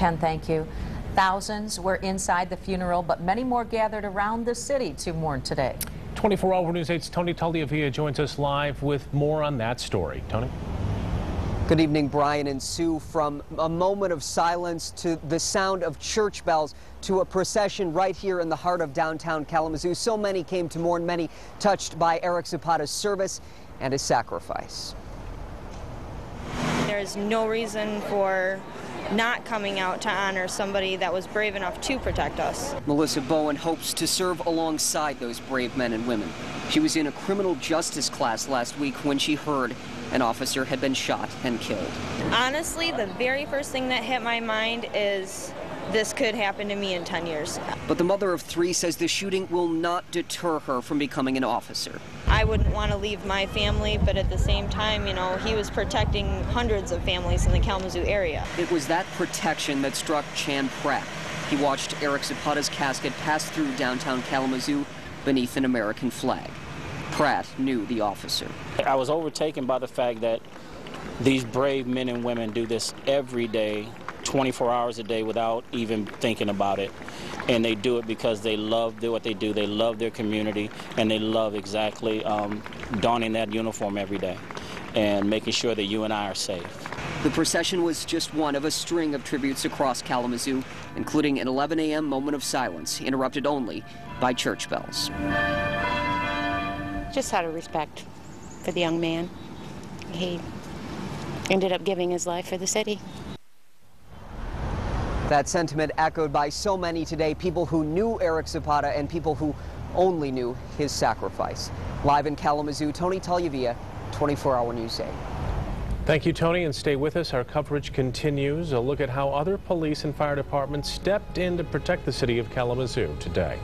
Ken, thank you. Thousands were inside the funeral, but many more gathered around the city to mourn today. 24-Hour News 8's Tony Tagliavia joins us live with more on that story. Tony? Good evening, Brian and Sue. From a moment of silence to the sound of church bells to a procession right here in the heart of downtown Kalamazoo. So many came to mourn, many touched by Eric Zapata's service and his sacrifice. There's no reason for not coming out to honor somebody that was brave enough to protect us. Melissa Bowen hopes to serve alongside those brave men and women. She was in a criminal justice class last week when she heard an officer had been shot and killed. Honestly, the very first thing that hit my mind is this could happen to me in 10 years. But the mother of 3 says the shooting will not deter her from becoming an officer. I wouldn't want to leave my family, but at the same time, you know, he was protecting hundreds of families in the Kalamazoo area. It was that protection that struck Chan Pratt. He watched Eric Zapata's casket pass through downtown Kalamazoo beneath an American flag. Pratt knew the officer. I was overtaken by the fact that these brave men and women do this every day, 24 hours a day without even thinking about it. And they do it because they love what they do, they love their community, and they love exactly donning that uniform every day and making sure that you and I are safe. The procession was just one of a string of tributes across Kalamazoo, including an 11 a.m. moment of silence, interrupted only by church bells. Just out of respect for the young man. He ended up giving his life for the city. That sentiment echoed by so many today, people who knew Eric Zapata and people who only knew his sacrifice. Live in Kalamazoo, Tony Tagliavia, 24-Hour News 8. Thank you, Tony, and stay with us. Our coverage continues. A look at how other police and fire departments stepped in to protect the city of Kalamazoo today.